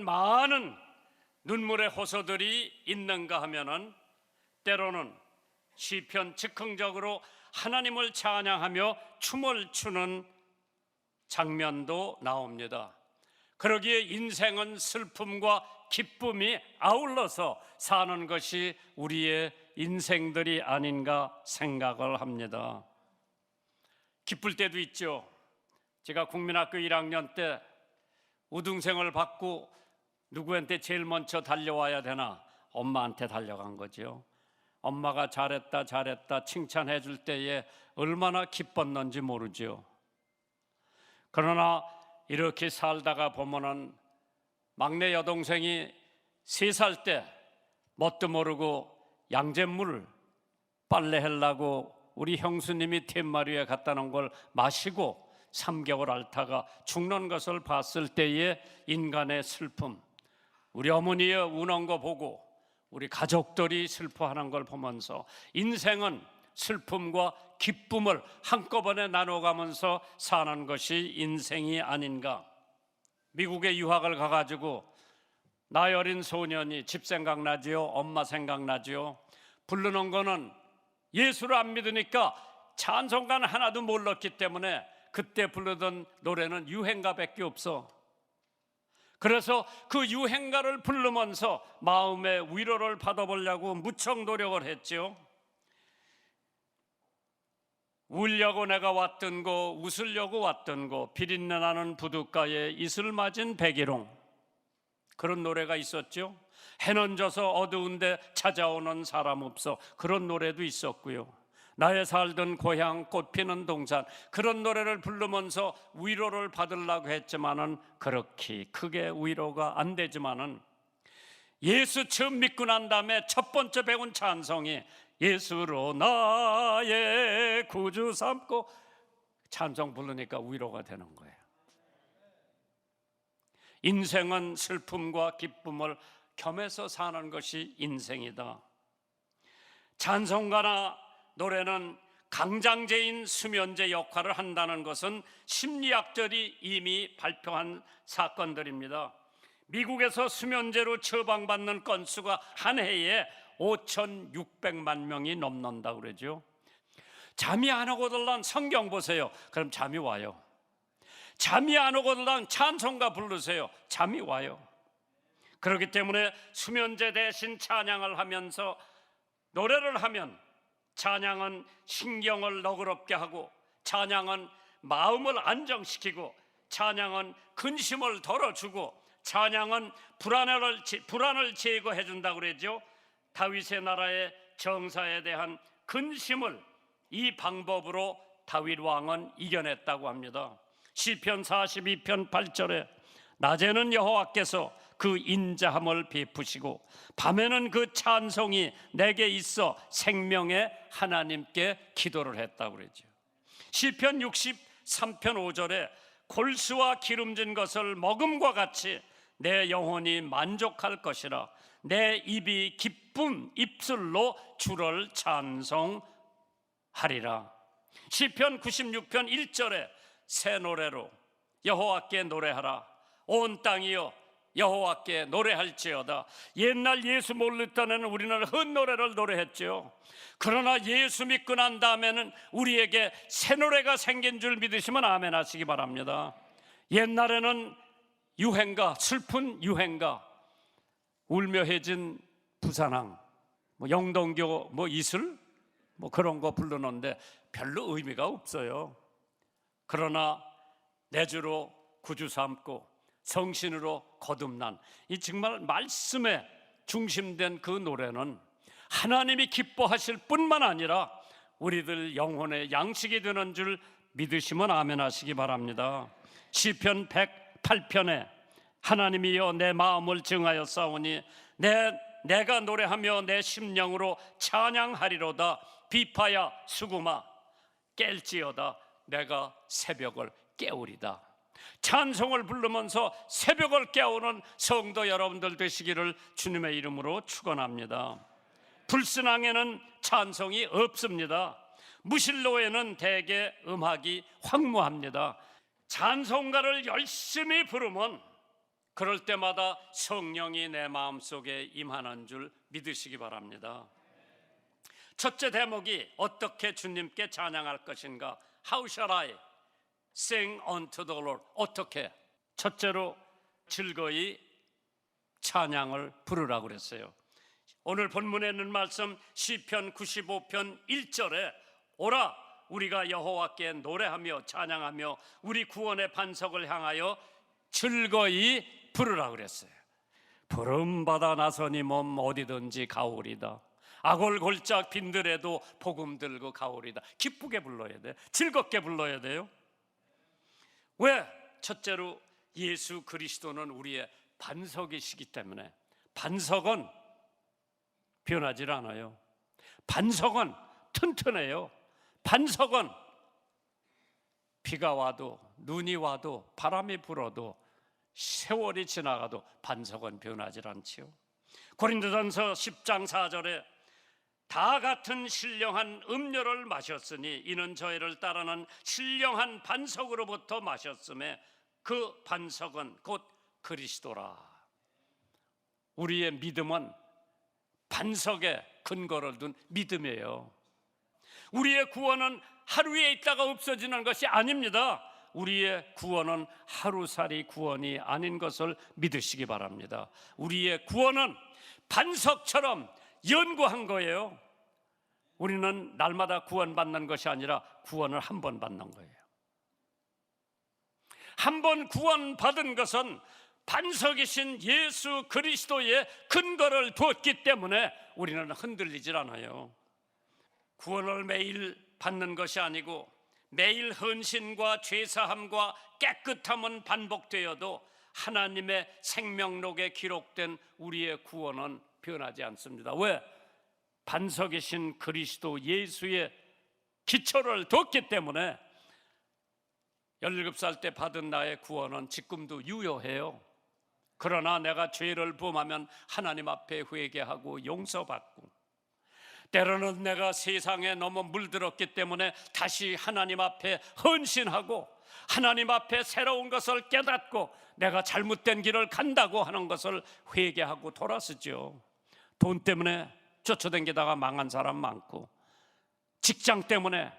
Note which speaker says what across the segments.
Speaker 1: 많은 눈물의 호소들이 있는가 하면은 때로는 시편 즉흥적으로 하나님을 찬양하며 춤을 추는 장면도 나옵니다. 그러기에 인생은 슬픔과 기쁨이 아울러서 사는 것이 우리의 인생들이 아닌가 생각을 합니다. 기쁠 때도 있죠. 제가 국민학교 1학년 때 우등생을 받고 누구한테 제일 먼저 달려와야 되나? 엄마한테 달려간 거죠. 엄마가 잘했다 잘했다 칭찬해 줄 때에 얼마나 기뻤는지 모르죠. 그러나 이렇게 살다가 보면은 막내 여동생이 3살 때 뭣도 모르고 양잿물을 빨래하려고 우리 형수님이 툇마루에 갖다 놓은 걸 마시고 3개월 앓다가 죽는 것을 봤을 때의 인간의 슬픔, 우리 어머니의 우는 거 보고 우리 가족들이 슬퍼하는 걸 보면서 인생은 슬픔과 기쁨을 한꺼번에 나눠가면서 사는 것이 인생이 아닌가. 미국에 유학을 가가지고 나이 어린 소년이 집 생각나지요, 엄마 생각나지요. 부르는 거는 예수를 안 믿으니까 찬송가는 하나도 몰랐기 때문에 그때 부르던 노래는 유행가밖에 없어. 그래서 그 유행가를 부르면서 마음의 위로를 받아보려고 무척 노력을 했죠. 울려고 내가 왔던 거, 웃으려고 왔던 거, 비린내 나는 부둣가에 이슬 맞은 백일홍, 그런 노래가 있었죠. 해는 져서 어두운데 찾아오는 사람 없어, 그런 노래도 있었고요. 나의 살던 고향 꽃피는 동산, 그런 노래를 부르면서 위로를 받으려고 했지만은 그렇게 크게 위로가 안 되지만은 예수 처음 믿고 난 다음에 첫 번째 배운 찬송이 예수로 나의 구주 삼고, 찬송 부르니까 위로가 되는 거예요. 인생은 슬픔과 기쁨을 겸해서 사는 것이 인생이다. 찬송가나 노래는 강장제인 수면제 역할을 한다는 것은 심리학자들이 이미 발표한 사건들입니다. 미국에서 수면제로 처방받는 건수가 한 해에 5,600만 명이 넘는다고 그러죠. 잠이 안 오거들란 성경 보세요. 그럼 잠이 와요. 잠이 안 오거들란 찬송가 부르세요. 잠이 와요. 그렇기 때문에 수면제 대신 찬양을 하면서 노래를 하면, 찬양은 신경을 너그럽게 하고, 찬양은 마음을 안정시키고, 찬양은 근심을 덜어주고, 찬양은 불안을 제거해 준다고 그러죠. 다윗의 나라의 정사에 대한 근심을 이 방법으로 다윗 왕은 이겨냈다고 합니다. 시편 42편 8절에 낮에는 여호와께서 그 인자함을 베푸시고 밤에는 그 찬송이 내게 있어 생명의 하나님께 기도를 했다고 그러죠. 시편 63편 5절에 골수와 기름진 것을 먹음과 같이 내 영혼이 만족할 것이라, 내 입이 기쁨 입술로 주를 찬송하리라. 시편 96편 1절에 새 노래로 여호와께 노래하라. 온 땅이여 여호와께 노래할지어다. 옛날 예수 모를 때는 우리는 헛노래를 노래했죠. 그러나 예수 믿고 난 다음에는 우리에게 새 노래가 생긴 줄 믿으시면 아멘 하시기 바랍니다. 옛날에는 유행가, 슬픈 유행가, 울며 해진 부산항, 영동교, 이슬, 그런 거 부르는데 별로 의미가 없어요. 그러나 내 주로 구주 삼고 성신으로 거듭난, 이 정말 말씀에 중심된 그 노래는 하나님이 기뻐하실 뿐만 아니라 우리들 영혼의 양식이 되는 줄 믿으시면 아멘 하시기 바랍니다. 시편 108편에 하나님이여 내 마음을 증하여 싸우니 내가 노래하며 내 심령으로 찬양하리로다. 비파야 수구마 깰지어다. 내가 새벽을 깨우리다. 찬송을 부르면서 새벽을 깨우는 성도 여러분들 되시기를 주님의 이름으로 축원합니다. 불순항에는 찬송이 없습니다. 무실로에는 대개 음악이 황무합니다. 찬송가를 열심히 부르면 그럴 때마다 성령이 내 마음속에 임하는 줄 믿으시기 바랍니다. 첫째 대목이 어떻게 주님께 찬양할 것인가? How shall I sing unto the Lord? 어떻게? 첫째로 즐거이 찬양을 부르라고 그랬어요. 오늘 본문에 있는 말씀 시편 95편 1절에 오라 우리가 여호와께 노래하며 찬양하며 우리 구원의 반석을 향하여 즐거이 부르라고 그랬어요. 부름받아 나서니 몸 어디든지 가오리다. 악을 골짝 빈들에도 복음 들고 가오리다. 기쁘게 불러야 돼. 즐겁게 불러야 돼요. 왜? 첫째로 예수 그리스도는 우리의 반석이시기 때문에. 반석은 변하지 않아요. 반석은 튼튼해요. 반석은 비가 와도 눈이 와도 바람이 불어도 세월이 지나가도 반석은 변하지 않지요. 고린도전서 10장 4절에 다 같은 신령한 음료를 마셨으니 이는 저희를 따르는 신령한 반석으로부터 마셨음에 그 반석은 곧 그리스도라. 우리의 믿음은 반석에 근거를 둔 믿음이에요. 우리의 구원은 하루에 있다가 없어지는 것이 아닙니다. 우리의 구원은 하루살이 구원이 아닌 것을 믿으시기 바랍니다. 우리의 구원은 반석처럼 연구한 거예요. 우리는 날마다 구원받는 것이 아니라 구원을 한 번 받는 거예요. 한 번 구원받은 것은 반석이신 예수 그리스도의 근거를 두었기 때문에 우리는 흔들리질 않아요. 구원을 매일 받는 것이 아니고 매일 헌신과 죄사함과 깨끗함은 반복되어도 하나님의 생명록에 기록된 우리의 구원은 변하지 않습니다. 왜? 반석이신 그리스도 예수의 기초를 뒀기 때문에 17살 때 받은 나의 구원은 지금도 유효해요. 그러나 내가 죄를 범하면 하나님 앞에 회개하고 용서받고, 때로는 내가 세상에 너무 물들었기 때문에 다시 하나님 앞에 헌신하고 하나님 앞에 새로운 것을 깨닫고 내가 잘못된 길을 간다고 하는 것을 회개하고 돌아서죠. 돈 때문에 쫓아다니다가 망한 사람 많고, 직장 때문에,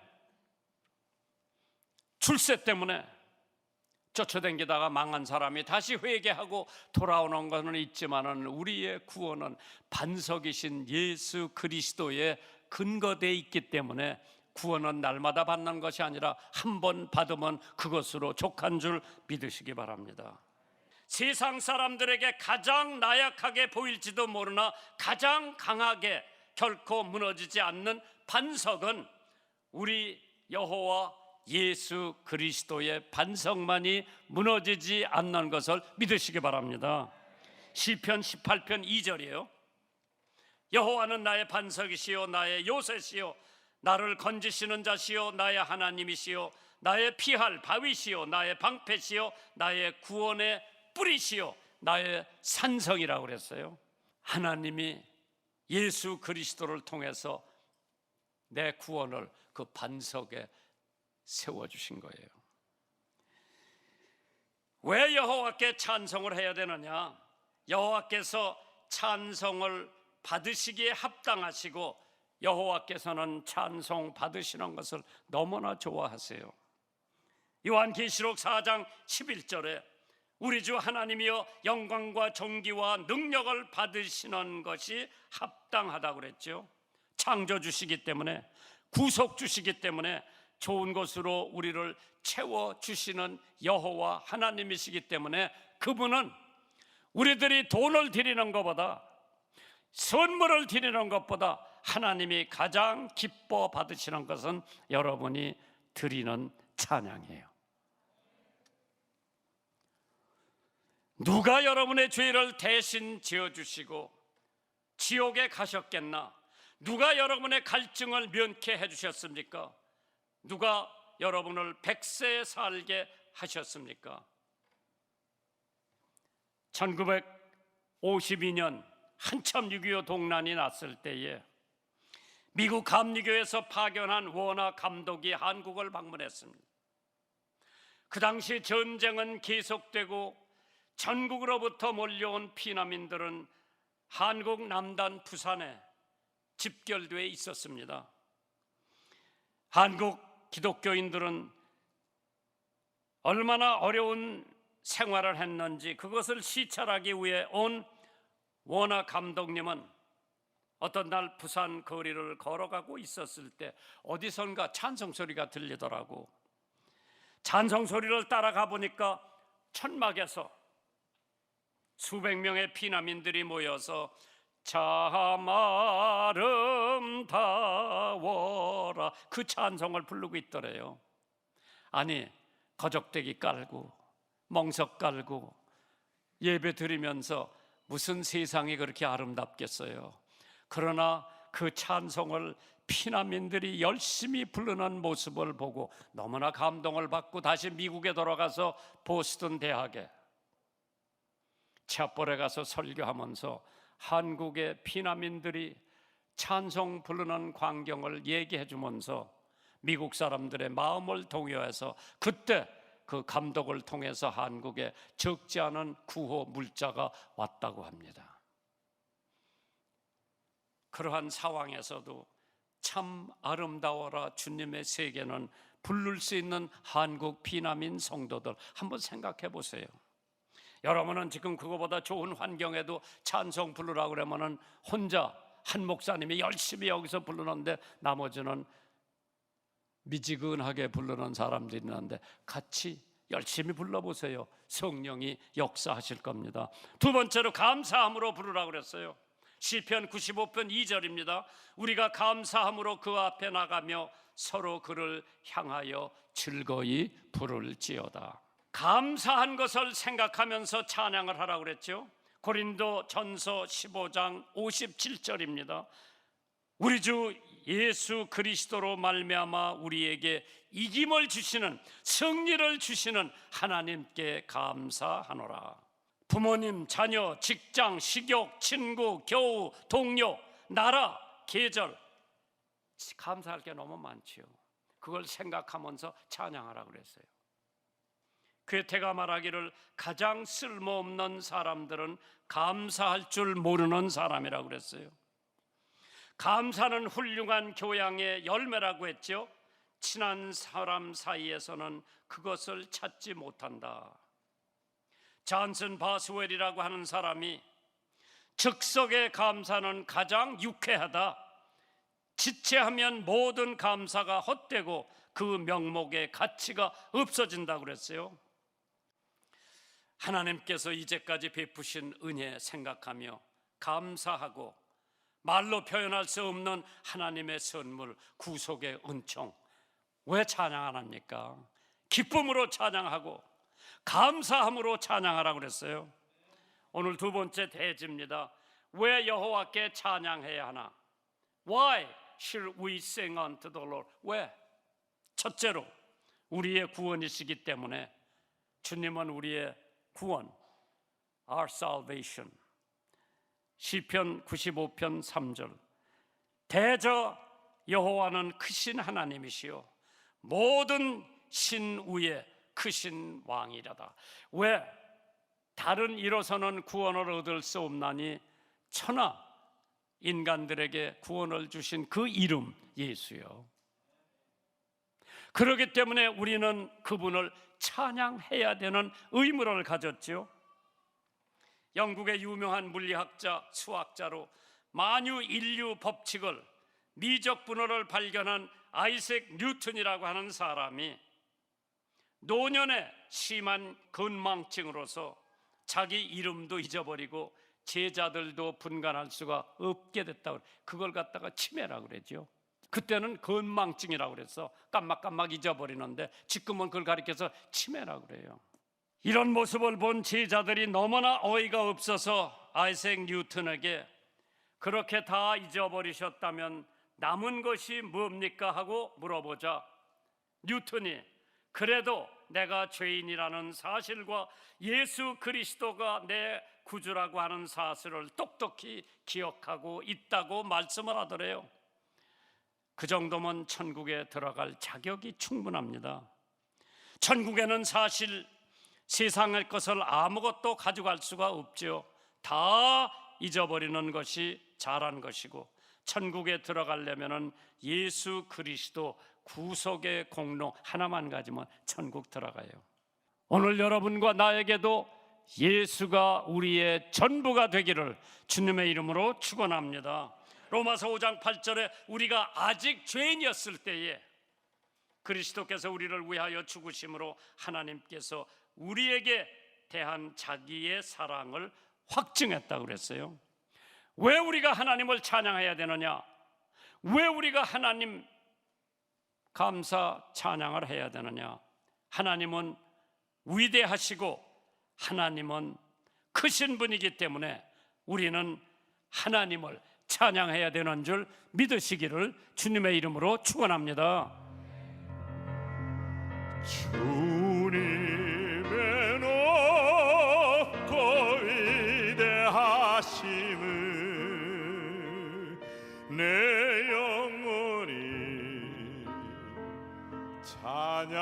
Speaker 1: 출세 때문에 쫓아다니다가 망한 사람이 다시 회개하고 돌아오는 것은 있지만은 우리의 구원은 반석이신 예수 그리스도에 근거되어 있기 때문에 구원은 날마다 받는 것이 아니라 한 번 받으면 그것으로 족한 줄 믿으시기 바랍니다. 세상 사람들에게 가장 나약하게 보일지도 모르나 가장 강하게 결코 무너지지 않는 반석은 우리 여호와 예수 그리스도의 반석만이 무너지지 않는 것을 믿으시기 바랍니다. 시편 18편 2절이에요. 여호와는 나의 반석이시요 나의 요새시요 나를 건지시는 자시요 나의 하나님이시요 나의 피할 바위시요 나의 방패시요 나의 구원의 뿌리시요 나의 산성이라고 그랬어요. 하나님이 예수 그리스도를 통해서 내 구원을 그 반석에 세워주신 거예요. 왜 여호와께 찬송을 해야 되느냐? 여호와께서 찬송을 받으시기에 합당하시고 여호와께서는 찬송 받으시는 것을 너무나 좋아하세요. 요한계시록 4장 11절에 우리 주 하나님이여 영광과 존귀와 능력을 받으시는 것이 합당하다고 그랬죠. 창조주시기 때문에, 구속주시기 때문에, 좋은 것으로 우리를 채워주시는 여호와 하나님이시기 때문에 그분은 우리들이 돈을 드리는 것보다, 선물을 드리는 것보다 하나님이 가장 기뻐 받으시는 것은 여러분이 드리는 찬양이에요. 누가 여러분의 죄를 대신 지어주시고 지옥에 가셨겠나? 누가 여러분의 갈증을 면케해 주셨습니까? 누가 여러분을 100세 살게 하셨습니까? 1952년 한참 6.25 동란이 났을 때에 미국 감리교에서 파견한 워너 감독이 한국을 방문했습니다. 그 당시 전쟁은 계속되고 전국으로부터 몰려온 피난민들은 한국 남단 부산에 집결되어 있었습니다. 한국 기독교인들은 얼마나 어려운 생활을 했는지 그것을 시찰하기 위해 온 원아 감독님은 어떤 날 부산 거리를 걸어가고 있었을 때 어디선가 찬송 소리가 들리더라고. 찬송 소리를 따라가 보니까 천막에서 수백 명의 피난민들이 모여서 참 아름다워라 그 찬송을 부르고 있더래요. 아니, 거적대기 깔고 멍석 깔고 예배 드리면서 무슨 세상이 그렇게 아름답겠어요. 그러나 그 찬송을 피난민들이 열심히 부르는 모습을 보고 너무나 감동을 받고 다시 미국에 돌아가서 보스턴 대학에 챗벌에 가서 설교하면서 한국의 피난민들이 찬송 부르는 광경을 얘기해 주면서 미국 사람들의 마음을 동요해서 그때 그 감독을 통해서 한국에 적지 않은 구호 물자가 왔다고 합니다. 그러한 상황에서도 참 아름다워라 주님의 세계는 부를 수 있는 한국 피난민 성도들 한번 생각해 보세요. 여러분은 지금 그거보다 좋은 환경에도 찬송 부르라고 그러면은 혼자 한 목사님이 열심히 여기서 부르는데 나머지는 미지근하게 부르는 사람들이 있는데 같이 열심히 불러보세요. 성령이 역사하실 겁니다. 두 번째로 감사함으로 부르라고 그랬어요. 시편 95편 2절입니다. 우리가 감사함으로 그 앞에 나가며 서로 그를 향하여 즐거이 부를지어다. 감사한 것을 생각하면서 찬양을 하라고 그랬죠. 고린도 전서 15장 57절입니다. 우리 주 예수 그리스도로 말미암아 우리에게 이김을 주시는 승리를 주시는 하나님께 감사하노라. 부모님, 자녀, 직장, 식욕, 친구, 교우, 동료, 나라, 계절 감사할 게 너무 많지요. 그걸 생각하면서 찬양하라고 그랬어요. 괴테가 말하기를 가장 쓸모없는 사람들은 감사할 줄 모르는 사람이라고 그랬어요. 감사는 훌륭한 교양의 열매라고 했죠. 친한 사람 사이에서는 그것을 찾지 못한다. 존슨 바스웰이라고 하는 사람이 즉석의 감사는 가장 유쾌하다. 지체하면 모든 감사가 헛되고 그 명목의 가치가 없어진다고 그랬어요. 하나님께서 이제까지 베푸신 은혜 생각하며 감사하고 말로 표현할 수 없는 하나님의 선물, 구속의 은총 왜 찬양 안 합니까? 기쁨으로 찬양하고 감사함으로 찬양하라고 그랬어요. 오늘 두 번째 대지입니다. 왜 여호와께 찬양해야 하나? Why should we sing unto the Lord? 왜? 첫째로 우리의 구원이시기 때문에 주님은 우리의 구원, our salvation. 시편 95편 3절 대저 여호와는 크신 하나님이시요 모든 신 위에 크신 왕이라다. 왜? 다른 이로서는 구원을 얻을 수 없나니 천하 인간들에게 구원을 주신 그 이름 예수요. 그렇기 때문에 우리는 그분을 찬양해야 되는 의무를 가졌죠. 영국의 유명한 물리학자, 수학자로 만유 인류 법칙을 미적 분호를 발견한 아이색 뉴턴이라고 하는 사람이 노년의 심한 건망증으로서 자기 이름도 잊어버리고 제자들도 분간할 수가 없게 됐다고, 그걸 갖다가 치매라고 그러죠. 그때는 건망증이라고 그래서 깜빡깜빡 잊어버리는데 지금은 그걸 가리켜서 치매라고 그래요. 이런 모습을 본 제자들이 너무나 어이가 없어서 아이색 뉴턴에게 그렇게 다 잊어버리셨다면 남은 것이 뭡니까 하고 물어보자 뉴턴이 그래도 내가 죄인이라는 사실과 예수 그리스도가 내 구주라고 하는 사실을 똑똑히 기억하고 있다고 말씀을 하더래요. 그 정도면 천국에 들어갈 자격이 충분합니다. 천국에는 사실 세상의 것을 아무것도 가져갈 수가 없죠. 다 잊어버리는 것이 잘한 것이고, 천국에 들어가려면 예수 그리스도 구속의 공로 하나만 가지면 천국 들어가요. 오늘 여러분과 나에게도 예수가 우리의 전부가 되기를 주님의 이름으로 축원합니다. 로마서 5장 8절에 우리가 아직 죄인이었을 때에 그리스도께서 우리를 위하여 죽으심으로 하나님께서 우리에게 대한 자기의 사랑을 확증했다고 그랬어요. 왜 우리가 하나님을 찬양해야 되느냐? 왜 우리가 하나님 감사 찬양을 해야 되느냐? 하나님은 위대하시고 하나님은 크신 분이기 때문에 우리는 하나님을 찬양해야 되는 줄 믿으시기를 주님의 이름으로 축원합니다.
Speaker 2: 주님의 높고 위대하심을 내 영혼이 찬양하네.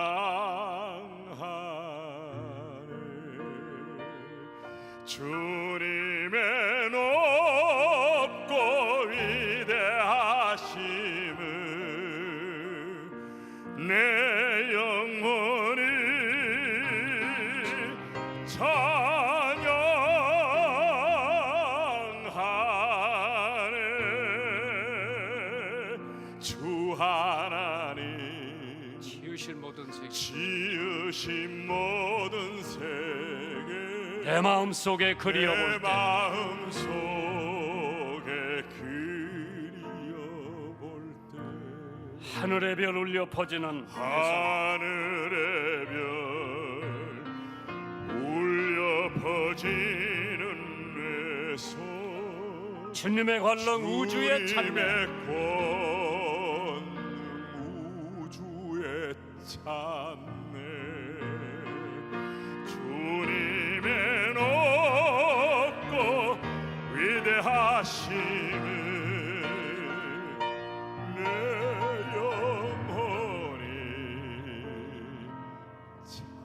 Speaker 2: 주님의 높고 위대하심을 내 영혼이 찬양하네. 주 하나님
Speaker 1: 지으신 모든 세계,
Speaker 2: 지으신 모든 세계
Speaker 1: 내 마음속에 그리워볼
Speaker 2: 내
Speaker 1: 때
Speaker 2: 마음속에 그리워볼 때
Speaker 1: 하늘의 별 울려 퍼지는
Speaker 2: 하늘의 별 울려 퍼지는 내 손
Speaker 1: 주님의 권능 우주의 찬양,
Speaker 2: 주님의 권능 우주의 찬네. 주님의 높고 위대하심을 내 영혼이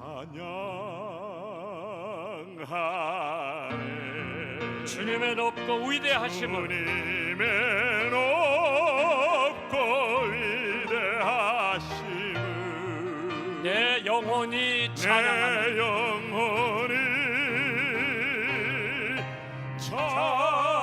Speaker 2: 찬양하네.
Speaker 1: 주님의 높고 위대하심을
Speaker 2: 주님의 높고 위대하심을
Speaker 1: 내 영혼이 찬양하네.
Speaker 2: 내 영혼이 찬양하네.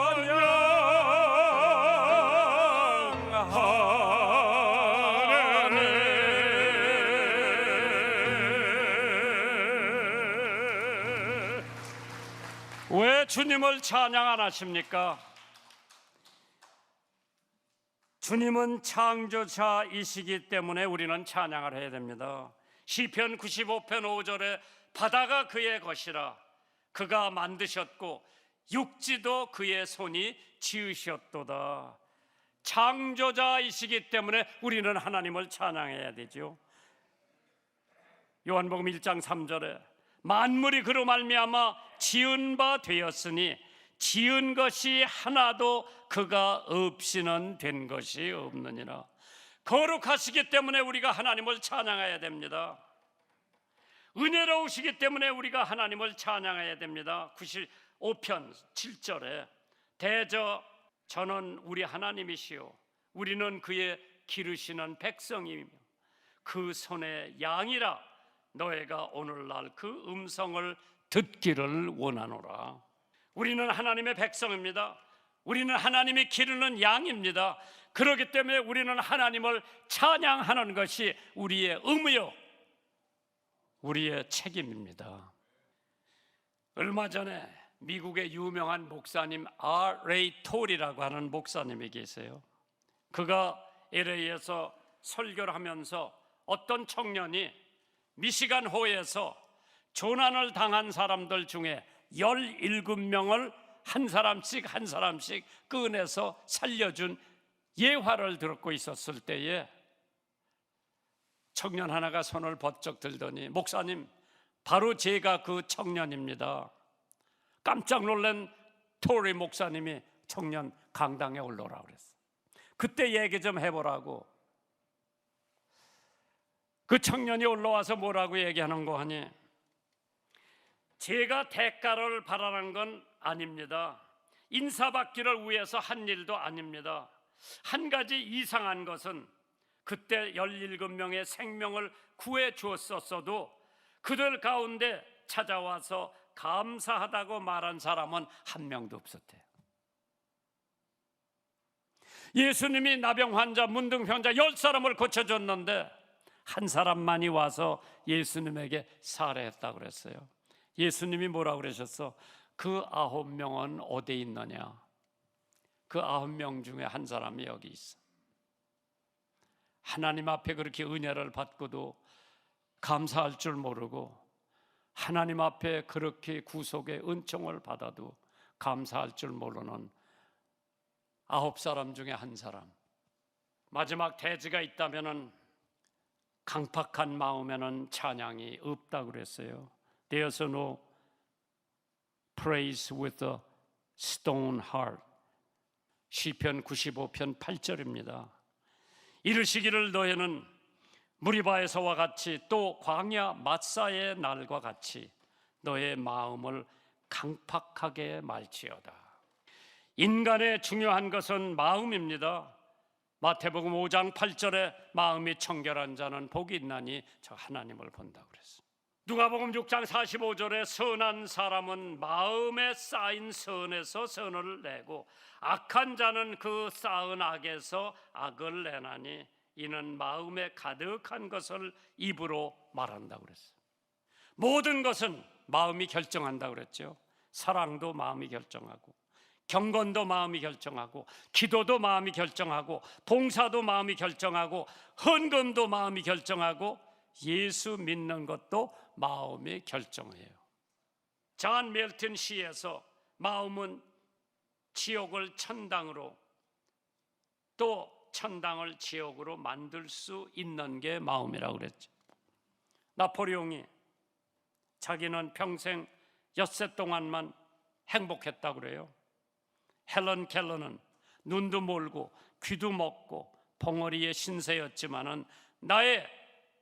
Speaker 1: 왜 주님을 찬양 안 하십니까? 주님은 창조자이시기 때문에 우리는 찬양을 해야 됩니다. 시편 95편 5절에 바다가 그의 것이라 그가 만드셨고 육지도 그의 손이 지으셨도다. 창조자이시기 때문에 우리는 하나님을 찬양해야 되죠. 요한복음 1장 3절에 만물이 그로 말미암아 지은 바 되었으니 지은 것이 하나도 그가 없이는 된 것이 없느니라. 거룩하시기 때문에 우리가 하나님을 찬양해야 됩니다. 은혜로우시기 때문에 우리가 하나님을 찬양해야 됩니다. 95편 7절에 대저 저는 우리 하나님이시요 우리는 그의 기르시는 백성이며 그 손의 양이라 너희가 오늘날 그 음성을 듣기를 원하노라. 우리는 하나님의 백성입니다. 우리는 하나님이 기르는 양입니다. 그렇기 때문에 우리는 하나님을 찬양하는 것이 우리의 의무요 우리의 책임입니다. 얼마 전에 미국의 유명한 목사님 R.A. 톨이라고 하는 목사님이 계세요. 그가 LA에서 설교를 하면서 어떤 청년이 미시간 호에서 조난을 당한 사람들 중에 17명을 한 사람씩 꺼내서 살려준 예화를 듣고 있었을 때에 청년 하나가 손을 번쩍 들더니 목사님, 바로 제가 그 청년입니다. 깜짝 놀란 토리 목사님이 청년 강당에 올라오라고 그랬어. 그때 얘기 좀 해보라고. 그 청년이 올라와서 뭐라고 얘기하는 거 하니, 제가 대가를 바라는 건 아닙니다. 인사받기를 위해서 한 일도 아닙니다. 한 가지 이상한 것은 그때 17명의 생명을 구해 주었었어도 그들 가운데 찾아와서 감사하다고 말한 사람은 한 명도 없었대요. 예수님이 나병 환자, 문둥병자 10사람을 고쳐줬는데 한 사람만이 와서 예수님에게 살해했다고 그랬어요. 예수님이 뭐라고 그러셨어? 그 9명은 어디 있느냐? 그 9명 중에 한 사람이 여기 있어. 하나님 앞에 그렇게 은혜를 받고도 감사할 줄 모르고 하나님 앞에 그렇게 구속의 은총을 받아도 감사할 줄 모르는 9사람 중에 한 사람. 마지막 대지가 있다면은 강팍한 마음에는 찬양이 없다고 그랬어요. There's no praise with a stone heart. 시편 95편 8절입니다. 이르시기를 너희는 무리바에서와 같이 또 광야 마사의 날과 같이 너의 마음을 강팍하게 말지어다. 인간의 중요한 것은 마음입니다. 마태복음 5장 8절에 마음이 청결한 자는 복이 있나니 저 하나님을 본다고 그랬어요. 누가복음 6장 45절에 선한 사람은 마음에 쌓인 선에서 선을 내고 악한 자는 그 쌓은 악에서 악을 내나니 이는 마음에 가득한 것을 입으로 말한다고 그랬어요. 모든 것은 마음이 결정한다고 그랬죠. 사랑도 마음이 결정하고 경건도 마음이 결정하고 기도도 마음이 결정하고 봉사도 마음이 결정하고 헌금도 마음이 결정하고 예수 믿는 것도 마음이 결정해요. 존 밀턴 시에서 마음은 지옥을 천당으로 또 천당을 지옥으로 만들 수 있는 게 마음이라고 그랬죠. 나폴레옹이 자기는 평생 엿새 동안만 행복했다고 그래요. 헬런 켈러는 눈도 멀고 귀도 먹고 벙어리의 신세였지만은 나의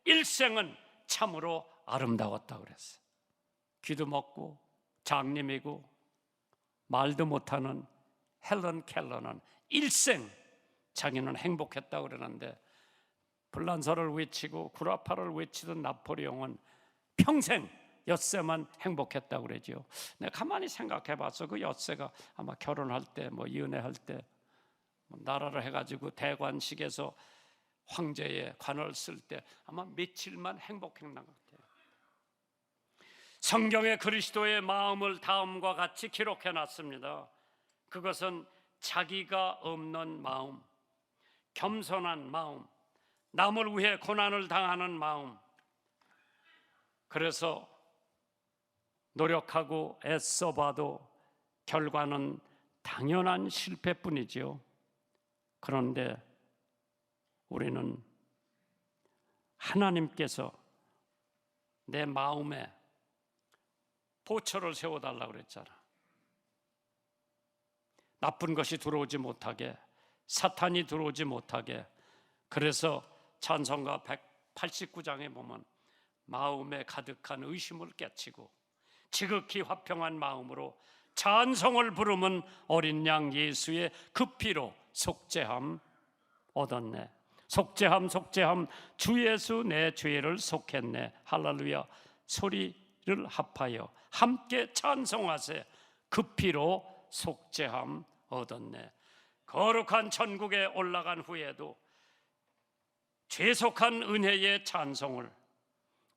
Speaker 1: 일생은 참으로 아름다웠다고 그랬어요. 귀도 먹고 장님이고 말도 못하는 헬런 켈러는 일생 자기는 행복했다고 그러는데 불란서를 외치고 구라파를 외치던 나폴레옹은 평생 엿새만 행복했다고 그러죠. 내가 가만히 생각해 봤어. 그 엿새가 아마 결혼할 때 뭐 연애할 때 나라를 해가지고 대관식에서 황제의 관을 쓸 때 아마 며칠만 행복했던 것 같아요. 성경에 그리스도의 마음을 다음과 같이 기록해 놨습니다. 그것은 자기가 없는 마음, 겸손한 마음, 남을 위해 고난을 당하는 마음. 그래서 노력하고 애써봐도 결과는 당연한 실패뿐이지요. 그런데 우리는 하나님께서 내 마음에 보초를 세워달라고 그랬잖아. 나쁜 것이 들어오지 못하게, 사탄이 들어오지 못하게. 그래서 찬송가 189장에 보면 마음에 가득한 의심을 깨치고 지극히 화평한 마음으로 찬송을 부르면 어린 양 예수의 그 피로 속죄함 얻었네. 속죄함 속죄함 주 예수 내 죄를 속했네. 할렐루야. 소리를 합하여 함께 찬송하세. 그 피로 속죄함 얻었네. 거룩한 천국에 올라간 후에도 죄속한 은혜의 찬송을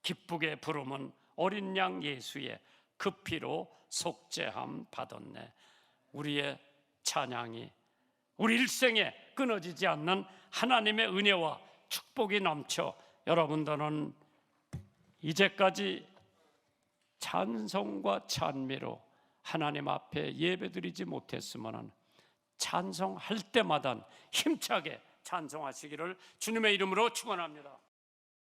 Speaker 1: 기쁘게 부르면 어린 양 예수의 그 피로 속죄함 받았네. 우리의 찬양이 우리 일생에 끊어지지 않는 하나님의 은혜와 축복이 넘쳐 여러분들은 이제까지 찬송과 찬미로 하나님 앞에 예배드리지 못했으면 찬송할 때마다 힘차게 찬송하시기를 주님의 이름으로 축원합니다.